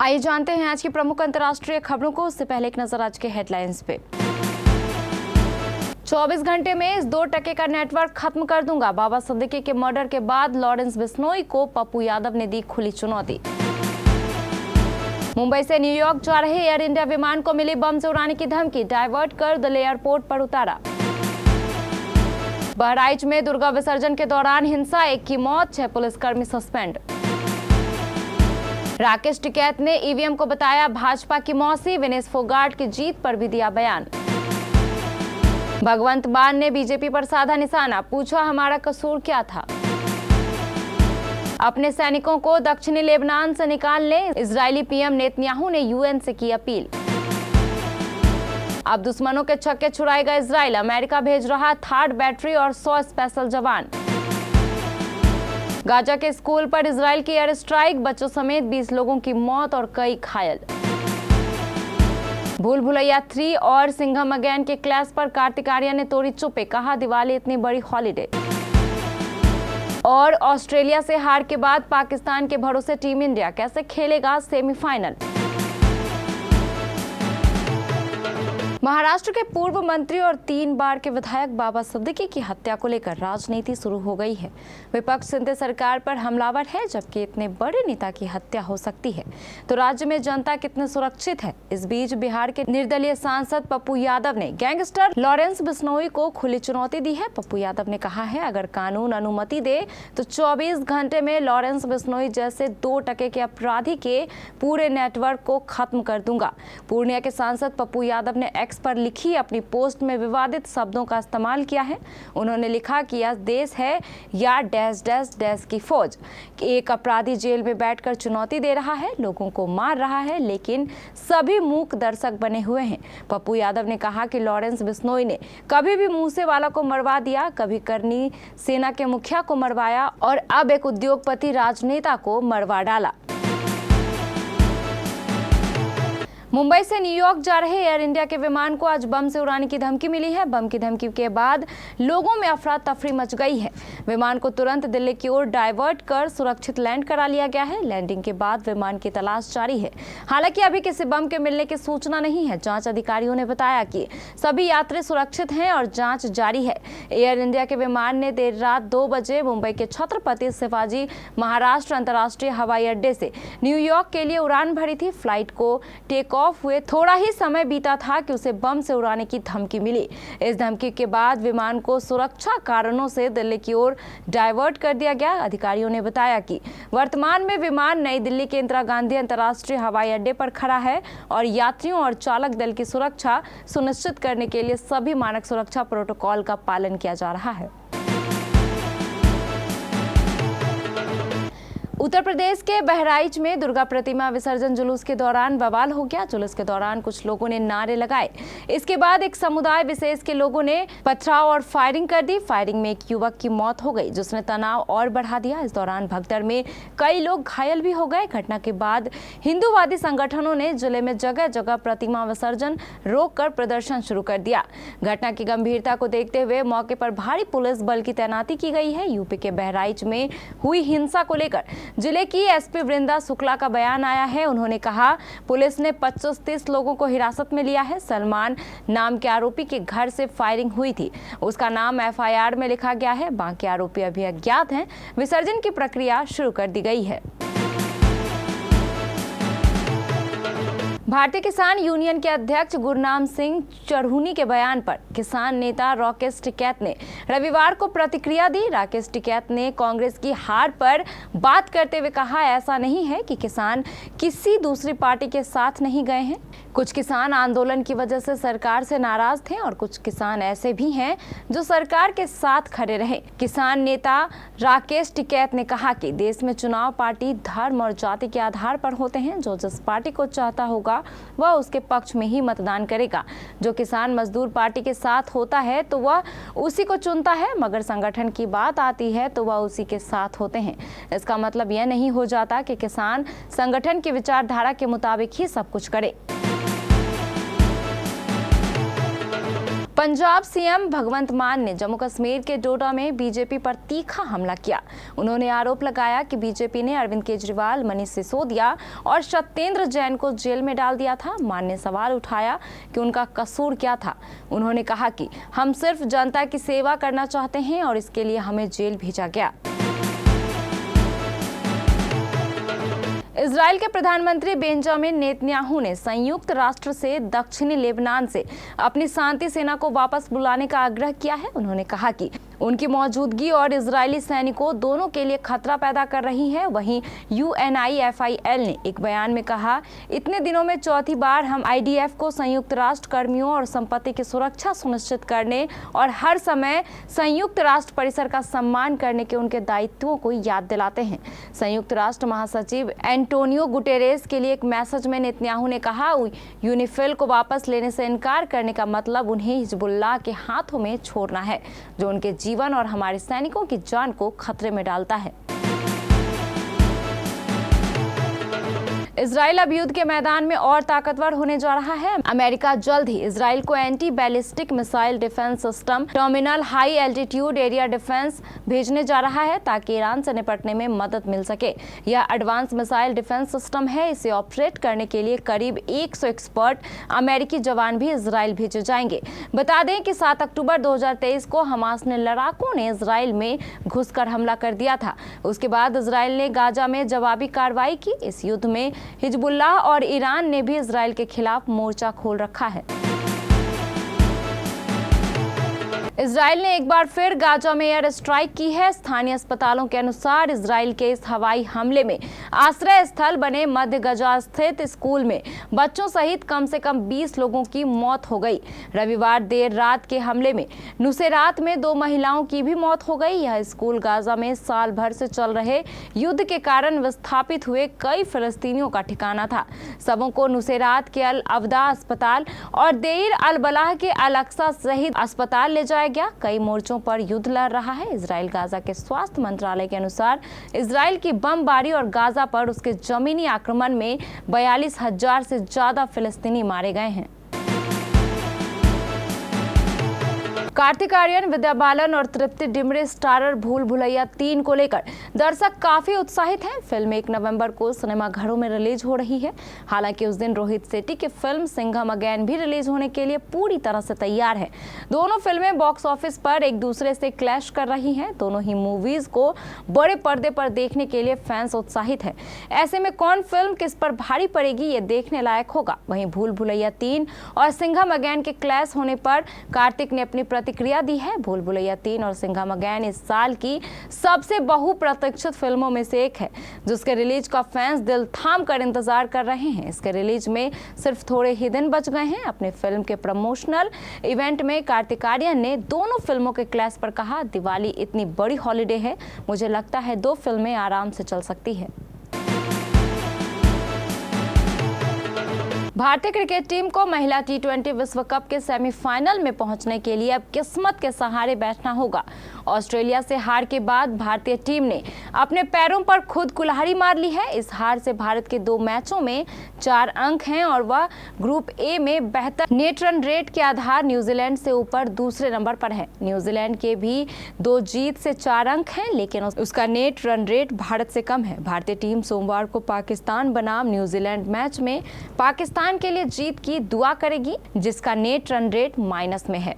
आइए जानते हैं आज की प्रमुख अंतर्राष्ट्रीय खबरों को। उससे पहले एक नजर आज के हेडलाइंस पे। 24 घंटे में इस 2% का नेटवर्क खत्म कर दूंगा। बाबा सिद्दीकी के मर्डर के बाद लॉरेंस बिश्नोई को पप्पू यादव ने दी खुली चुनौती। मुंबई से न्यूयॉर्क जा रहे एयर इंडिया विमान को मिली बम से उड़ाने की धमकी, डाइवर्ट कर दिल्ली एयरपोर्ट पर उतारा। बहराइच में दुर्गा विसर्जन के दौरान हिंसा, 1 की मौत, 6 पुलिसकर्मी सस्पेंड। राकेश टिकैत ने ईवीएम को बताया भाजपा की मौसी, विनेश फोगाट की जीत पर भी दिया बयान। भगवंत मान ने बीजेपी पर साधा निशाना, पूछा हमारा कसूर क्या था। अपने सैनिकों को दक्षिणी लेबनान से निकाल ले, इजरायली पीएम नेतन्याहू ने यूएन से की अपील। अब दुश्मनों के छक्के छुड़ाएगा इजराइल, अमेरिका भेज रहा थर्ड बैटरी और 100 स्पेशल जवान। गाजा के स्कूल पर इजराइल की एयर स्ट्राइक, बच्चों समेत 20 लोगों की मौत और कई घायल। भूल भुलैया 3 और सिंघम अगेन के क्लैश पर कार्तिक आर्यन ने तोड़ी चुप्पी, कहा दिवाली इतनी बड़ी हॉलिडे। और ऑस्ट्रेलिया से हार के बाद पाकिस्तान के भरोसे टीम इंडिया, कैसे खेलेगा सेमीफाइनल। महाराष्ट्र के पूर्व मंत्री और 3 बार के विधायक बाबा सिद्दीकी की हत्या को लेकर राजनीति शुरू हो गई है। विपक्ष सिंधिया सरकार पर हमलावर है, जबकि इतने बड़े नेता की हत्या हो सकती है तो राज्य में जनता कितने सुरक्षित है। इस बीच बिहार के निर्दलीय सांसद पप्पू यादव ने गैंगस्टर लॉरेंस बिश्नोई को खुली चुनौती दी है। पप्पू यादव ने कहा है, अगर कानून अनुमति दे तो 24 घंटे में लॉरेंस बिश्नोई जैसे 2% के अपराधी के पूरे नेटवर्क को खत्म कर दूंगा। पूर्णिया के सांसद पप्पू यादव ने पर लिखी अपनी पोस्ट में विवादित शब्दों का इस्तेमाल किया है। उन्होंने लिखा कि यह देश है या डैश डैश डैश की फौज। एक अपराधी जेल में बैठकर चुनौती दे रहा है, लोगों को मार रहा है, लेकिन सभी मूक दर्शक बने हुए हैं। पप्पू यादव ने कहा कि लॉरेंस बिश्नोई ने कभी भी मूसेवाला को मरवा दिया, कभी करनी सेना के मुखिया को मरवाया और अब एक उद्योगपति राजनेता को मरवा डाला। मुंबई से न्यूयॉर्क जा रहे एयर इंडिया के विमान को आज बम से उड़ाने की धमकी मिली है। बम की धमकी के बाद लोगों में अफरा तफरी मच गई है। विमान को तुरंत दिल्ली की ओर डाइवर्ट कर सुरक्षित लैंड करा लिया गया है। लैंडिंग के बाद विमान की तलाश जारी है। हालांकि अभी किसी बम के मिलने की सूचना नहीं है। जांच अधिकारियों ने बताया कि सभी यात्री सुरक्षित हैं और जांच जारी है। एयर इंडिया के विमान ने देर रात 2 बजे मुंबई के छत्रपति शिवाजी महाराज अंतर्राष्ट्रीय हवाई अड्डे से न्यूयॉर्क के लिए उड़ान भरी थी। फ्लाइट को टेक ऑफ हुए थोड़ा ही समय बीता था कि उसे बम से उड़ाने की धमकी मिली। इस धमकी के बाद विमान को सुरक्षा कारणों से दिल्ली की ओर डाइवर्ट कर दिया गया। अधिकारियों ने बताया कि वर्तमान में विमान नई दिल्ली के इंदिरा गांधी अंतर्राष्ट्रीय हवाई अड्डे पर खड़ा है और यात्रियों और चालक दल की सुरक्षा सुनिश्चित करने के लिए सभी मानक सुरक्षा प्रोटोकॉल का पालन किया जा रहा है। उत्तर प्रदेश के बहराइच में दुर्गा प्रतिमा विसर्जन जुलूस के दौरान बवाल हो गया। जुलूस के दौरान कुछ लोगों ने नारे लगाए। इसके बाद एक समुदाय विशेष के लोगों ने पथराव और फायरिंग कर दी। फायरिंग में एक युवक की मौत हो गई, जिसने तनाव और बढ़ा दिया। इस दौरान भगदड़ में कई लोग घायल भी हो गए। घटना के बाद हिंदूवादी संगठनों ने जिले में जगह जगह प्रतिमा विसर्जन रोककर प्रदर्शन शुरू कर दिया। घटना की गंभीरता को देखते हुए मौके पर भारी पुलिस बल की तैनाती की गई है। यूपी के बहराइच में हुई हिंसा को लेकर जिले की एसपी वृंदा शुक्ला का बयान आया है। उन्होंने कहा, पुलिस ने 25-30 लोगों को हिरासत में लिया है। सलमान नाम के आरोपी के घर से फायरिंग हुई थी, उसका नाम एफआईआर में लिखा गया है। बाकी आरोपी अभी अज्ञात हैं। विसर्जन की प्रक्रिया शुरू कर दी गई है। भारतीय किसान यूनियन के अध्यक्ष गुरनाम सिंह चरहूनी के बयान पर किसान नेता राकेश टिकैत ने रविवार को प्रतिक्रिया दी। राकेश टिकैत ने कांग्रेस की हार पर बात करते हुए कहा, ऐसा नहीं है कि किसान किसी दूसरी पार्टी के साथ नहीं गए हैं। कुछ किसान आंदोलन की वजह से सरकार से नाराज थे और कुछ किसान ऐसे भी हैं जो सरकार के साथ खड़े रहे। किसान नेता राकेश टिकैत ने कहा कि देश में चुनाव पार्टी धर्म और जाति के आधार पर होते हैं। जो जिस पार्टी को चाहता होगा वह उसके पक्ष में ही मतदान करेगा। जो किसान मजदूर पार्टी के साथ होता है तो वह उसी को चुनता है, मगर संगठन की बात आती है तो वह उसी के साथ होते हैं। इसका मतलब यह नहीं हो जाता कि किसान संगठन की विचारधारा के मुताबिक ही सब कुछ करे। पंजाब सीएम भगवंत मान ने जम्मू कश्मीर के डोडा में बीजेपी पर तीखा हमला किया। उन्होंने आरोप लगाया कि बीजेपी ने अरविंद केजरीवाल, मनीष सिसोदिया और सत्येंद्र जैन को जेल में डाल दिया था। मान ने सवाल उठाया कि उनका कसूर क्या था। उन्होंने कहा कि हम सिर्फ जनता की सेवा करना चाहते हैं और इसके लिए हमें जेल भेजा गया। इजराइल के प्रधानमंत्री बेंजामिन नेतन्याहू ने संयुक्त राष्ट्र से दक्षिणी लेबनान से अपनी शांति सेना को वापस बुलाने का आग्रह किया है। उन्होंने कहा कि उनकी मौजूदगी और इजरायली सैनिकों दोनों के लिए खतरा पैदा कर रही है। वहीं UNIFIL ने एक बयान में कहा, इतने दिनों में चौथी बार हम IDF को संयुक्त राष्ट्र कर्मियों और संपत्ति की सुरक्षा सुनिश्चित करने और हर समय संयुक्त राष्ट्र परिसर का सम्मान करने के उनके दायित्वों को याद दिलाते हैं। संयुक्त राष्ट्र महासचिव एंटोनियो गुटेरेस के लिए एक मैसेज में नेतन्याहू ने कहा, यूनिफिल को वापस लेने से इनकार करने का मतलब उन्हें हिजबुल्लाह के हाथों में छोड़ना है, जो उनके जीवन और हमारे सैनिकों की जान को खतरे में डालता है। इजराइल अब युद्ध के मैदान में और ताकतवर होने जा रहा है। अमेरिका जल्द ही इजराइल को anti ballistic missile defence system terminal high altitude area defence भेजने जा रहा है ताकि ईरान से निपटने में मदद मिल सके। यह एडवांस मिसाइल डिफेंस सिस्टम है। इसे ऑपरेट करने के लिए करीब 100 एक्सपर्ट अमेरिकी जवान भी इजराइल भेजे जाएंगे। बता दें कि 7 अक्टूबर 2023 को हमास ने लड़ाकों ने इजराइल में घुसकर हमला कर दिया था। उसके बाद इजराइल ने गाजा में जवाबी कार्रवाई की। इस युद्ध में हिजबुल्लाह और ईरान ने भी इजराइल के खिलाफ मोर्चा खोल रखा है। इजराइल ने एक बार फिर गाजा में एयर स्ट्राइक की है। स्थानीय अस्पतालों के अनुसार इजराइल के इस हवाई हमले में आश्रय स्थल बने मध्य गाजा स्थित स्कूल में बच्चों सहित कम से कम 20 लोगों की मौत हो गई। रविवार देर रात के हमले में नुसेरात में 2 महिलाओं की भी मौत हो गई। यह स्कूल गाजा में साल भर से चल रहे युद्ध के कारण विस्थापित हुए कई फिलिस्तीनियों का ठिकाना था। सबों को नुसेरात के अल अवदा अस्पताल और देर अल बलाह के अल अक्सा शहीद अस्पताल ले जाया गया। कई मोर्चों पर युद्ध लड़ रहा है। इजराइल गाजा के स्वास्थ्य मंत्रालय के अनुसार इजराइल की बमबारी और गाजा पर उसके जमीनी आक्रमण में 42,000 से ज्यादा फिलिस्तीनी मारे गए हैं। कार्तिक आर्यन, विद्या बालन और तृप्ति डिमरे स्टारर भूल भुलैया 3 को लेकर दर्शक काफी उत्साहित हैं। फिल्म 1 नवंबर को सिनेमाघरों में रिलीज हो रही है। हालांकि उस दिन रोहित शेट्टी की फिल्म सिंघम अगेन भी रिलीज होने के लिए पूरी तरह से तैयार है। दोनों फिल्में बॉक्स ऑफिस पर एक दूसरे से क्लैश कर रही हैं। दोनों ही मूवीज को बड़े पर्दे पर देखने के लिए फैंस उत्साहित है। ऐसे में कौन फिल्म किस पर भारी पड़ेगी, ये देखने लायक होगा। वहीं भूल भुलैया 3 और सिंघम अगेन के क्लैश होने पर कार्तिक ने अपनी प्रतिक्रिया दी है। भूल भुलैया 3 और सिंघम अगेन इस साल की सबसे बहुप्रतीक्षित फिल्मों में से एक है, जिसके रिलीज का फैंस दिल थाम कर इंतजार कर रहे हैं। इसके रिलीज में सिर्फ थोड़े ही दिन बच गए हैं। अपने फिल्म के प्रमोशनल इवेंट में कार्तिक आर्यन ने दोनों फिल्मों के क्लैश पर कहा, दिवाली इतनी बड़ी हॉलिडे है, मुझे लगता है 2 फिल्में आराम से चल सकती है। भारतीय क्रिकेट टीम को महिला T20 विश्व कप के सेमीफाइनल में पहुंचने के लिए अब किस्मत के सहारे बैठना होगा। ऑस्ट्रेलिया से हार के बाद भारतीय टीम ने अपने पैरों पर खुद कुल्हाड़ी मार ली है। इस हार से भारत के 2 मैचों में 4 अंक हैं और वह ग्रुप ए में बेहतर नेट रन रेट के आधार न्यूजीलैंड से ऊपर दूसरे नंबर पर है। न्यूजीलैंड के भी 2 जीत से 4 अंक हैं, लेकिन उसका नेट रन रेट भारत से कम है। भारतीय टीम सोमवार को पाकिस्तान बनाम न्यूजीलैंड मैच में पाकिस्तान के लिए जीत की दुआ करेगी, जिसका नेट रन रेट माइनस में है।